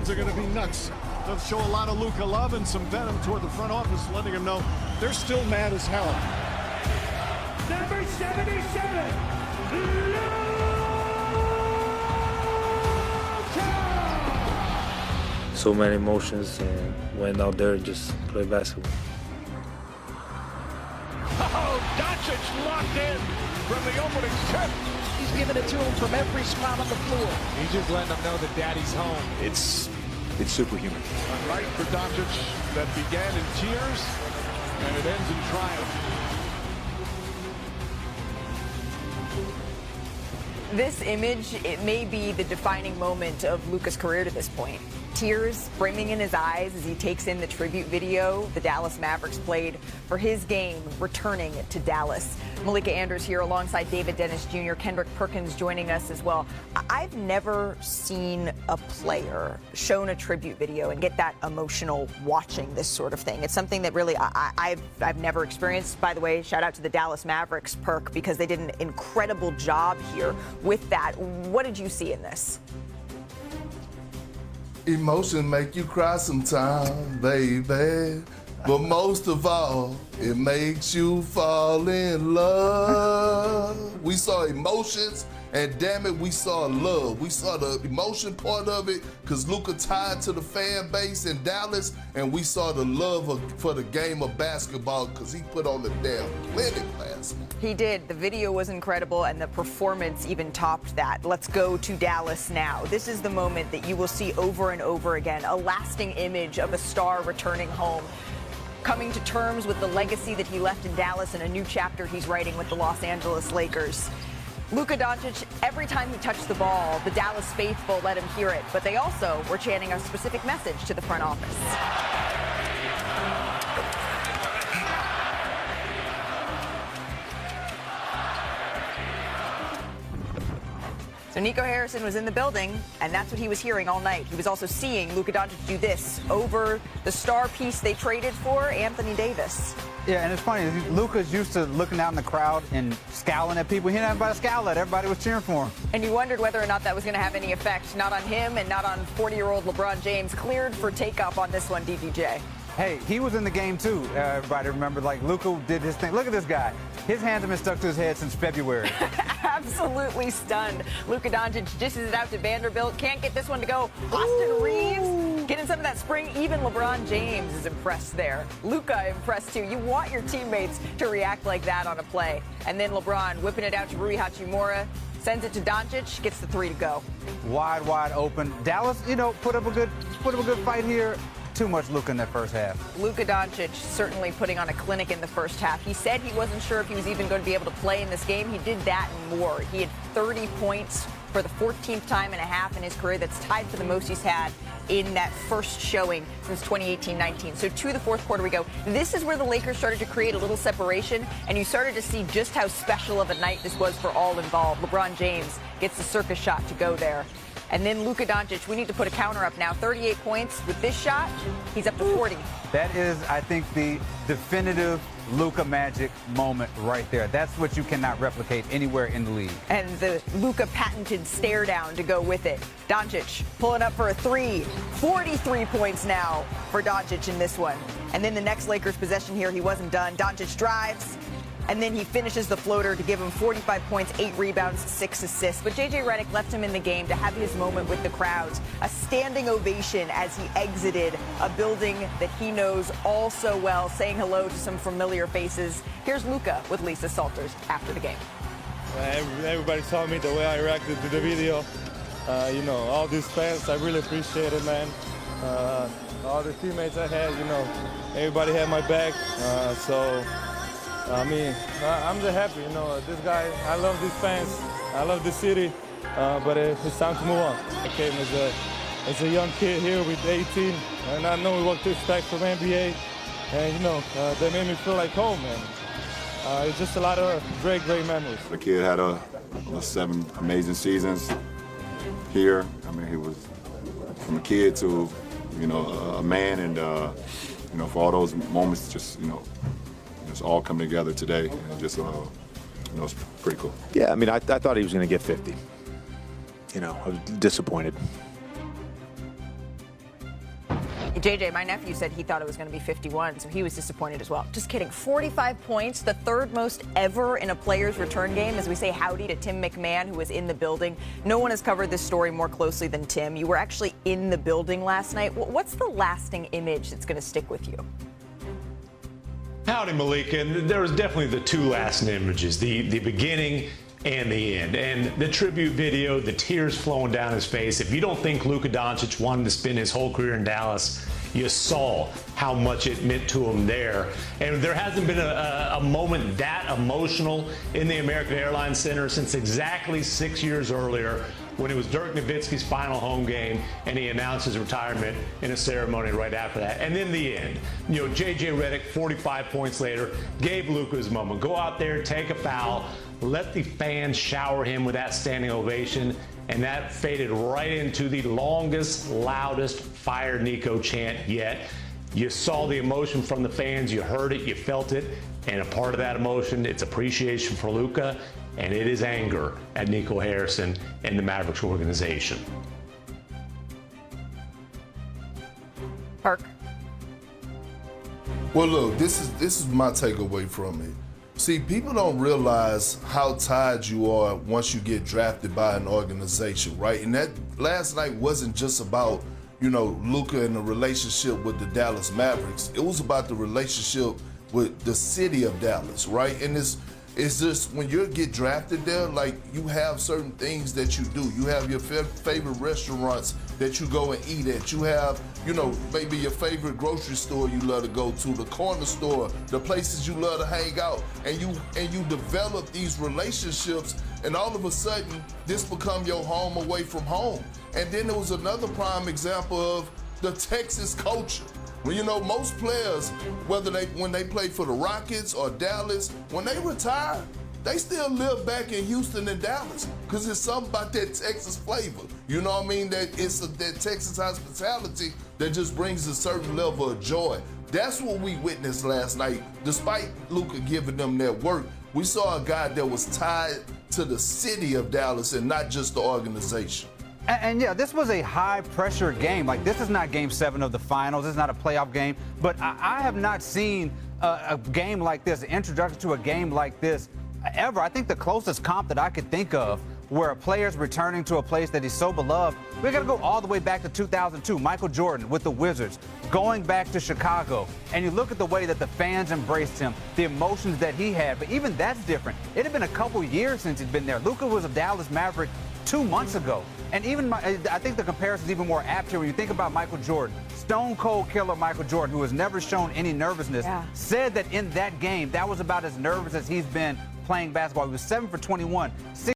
fans are going to be nuts. They'll show a lot of Luka love and some venom toward the front office, letting them know they're still mad as hell. Number 77, Luka! So many emotions, and went out there and just play basketball. Oh, Doncic locked in from the opening tip. He's giving it to him from every spot on the floor. He's just letting them know that daddy's home. It's superhuman. A night for Doncic that began in tears and it ends in triumph. This image, it may be the defining moment of Luka's career to this point. Tears brimming in his eyes as he takes in the tribute video the Dallas Mavericks played for his game returning to Dallas. Malika Andrews here alongside David Dennis Jr., Kendrick Perkins joining us as well. I've never seen a player shown a tribute video and get that emotional watching this sort of thing. It's something that really I've never experienced. By the way, shout out to the Dallas Mavericks, Perk, because they did an incredible job here with that. What did you see in this? Emotion make you cry sometimes, baby. But most of all, it makes you fall in love. We saw emotions, and damn it, we saw love. We saw the emotion part of it, because Luka tied to the fan base in Dallas, and we saw the love for the game of basketball, because he put on the damn clinic last night. He did. The video was incredible, and the performance even topped that. Let's go to Dallas now. This is the moment that you will see over and over again, a lasting image of a star returning home, coming to terms with the legacy that he left in Dallas and a new chapter he's writing with the Los Angeles Lakers. Luka Doncic, every time he touched the ball, the Dallas faithful let him hear it, but they also were chanting a specific message to the front office. So Nico Harrison was in the building, and that's what he was hearing all night. He was also seeing Luka Doncic do this over the star piece they traded for, Anthony Davis. Yeah, and it's funny, Luka's used to looking out in the crowd and scowling at people. He didn't have anybody to scowl at. Everybody was cheering for him. And you wondered whether or not that was going to have any effect, not on him and not on 40-year-old LeBron James. Cleared for takeoff on this one, DDJ. Hey, he was in the game too. Everybody remember, like, Luka did his thing. Look at this guy. His hands have been stuck to his head since February. Absolutely stunned. Luka Doncic dishes it out to Vanderbilt. Can't get this one to go. Austin Reeves getting some of that spring. Even LeBron James is impressed there. Luka impressed too. You want your teammates to react like that on a play. And then LeBron whipping it out to Rui Hachimura. Sends it to Doncic, gets the three to go. Wide open. Dallas, put up a good fight here. Too much Luka in that first half. Luka Doncic certainly putting on a clinic in the first half. He said he wasn't sure if he was even going to be able to play in this game. He did that and more. He had 30 points for the 14th time and a half in his career. That's tied for the most he's had in that first showing since 2018-19. So to the fourth quarter we go. This is where the Lakers started to create a little separation, and you started to see just how special of a night this was for all involved. LeBron James gets the circus shot to go there. And then Luka Doncic, we need to put a counter up now. 38 points with this shot. He's up to 40. That is, I think, the definitive Luka magic moment right there. That's what you cannot replicate anywhere in the league. And the Luka patented stare down to go with it. Doncic pulling up for a three. 43 points now for Doncic in this one. And then the next Lakers possession here, he wasn't done. Doncic drives. And then he finishes the floater to give him 45 points, 8 rebounds, 6 assists. But J.J. Redick left him in the game to have his moment with the crowds. A standing ovation as he exited a building that he knows all so well, saying hello to some familiar faces. Here's Luka with Lisa Salters after the game. Everybody saw me the way I reacted to the video. All these fans, I really appreciate it, man. All the teammates I had, everybody had my back. I'm just happy, this guy, I love these fans, I love this city, but it's time to move on. I came as a young kid here with 18, and I know what to expect from NBA, and they made me feel like home, man. It's just a lot of great memories. The kid had 7 amazing seasons here. He was from a kid to, a man, and, for all those moments, just all come together today, and just it's pretty cool. Yeah, I thought he was going to get 50. I was disappointed. JJ, my nephew said he thought it was going to be 51, so he was disappointed as well. Just kidding. 45 points, the third most ever in a player's return game, as we say howdy to Tim McMahon, who was in the building. No one has covered this story more closely than Tim. You were actually in the building last night. What's the lasting image that's going to stick with you? Howdy, Malika. And there was definitely the two lasting images, the beginning and the end. And the tribute video, the tears flowing down his face. If you don't think Luka Doncic wanted to spend his whole career in Dallas, you saw how much it meant to him there. And there hasn't been a moment that emotional in the American Airlines Center since exactly 6 years earlier, when it was Dirk Nowitzki's final home game and he announced his retirement in a ceremony right after that. And then the end. You know, JJ Redick, 45 points later, gave Luka his moment. Go out there, take a foul, let the fans shower him with that standing ovation, and that faded right into the longest, loudest Fire Nico chant yet. You saw the emotion from the fans, you heard it, you felt it, and a part of that emotion, it's appreciation for Luka, and it is anger at Nico Harrison and the Mavericks organization. Park. Well, look, this is my takeaway from it. See, people don't realize how tired you are once you get drafted by an organization, right? And that last night wasn't just about, you know, Luka and the relationship with the Dallas Mavericks. It was about the relationship with the city of Dallas, right? And it's just when you get drafted there, like, you have certain things that you do. You have your favorite restaurants that you go and eat at. You have, you know, maybe your favorite grocery store you love to go to, the corner store, the places you love to hang out, and you develop these relationships, and all of a sudden this become your home away from home. And then there was another prime example of the Texas culture. Well, you know, most players, when they play for the Rockets or Dallas, when they retire, they still live back in Houston and Dallas because there's something about that Texas flavor. You know what I mean? That Texas hospitality that just brings a certain level of joy. That's what we witnessed last night. Despite Luka giving them that work, we saw a guy that was tied to the city of Dallas and not just the organization. And yeah, this was a high-pressure game. Like, this is not Game 7 of the finals. This is not a playoff game. But I have not seen a game like this, an introduction to a game like this ever. I think the closest comp that I could think of where a player's returning to a place that he's so beloved, we got to go all the way back to 2002. Michael Jordan with the Wizards, going back to Chicago. And you look at the way that the fans embraced him, the emotions that he had. But even that's different. It had been a couple years since he'd been there. Luka was a Dallas Maverick 2 months ago. And even I think the comparison is even more apt here when you think about Michael Jordan. Stone Cold Killer Michael Jordan, who has never shown any nervousness, said that in that game, that was about as nervous as he's been playing basketball. He was 7 for 21.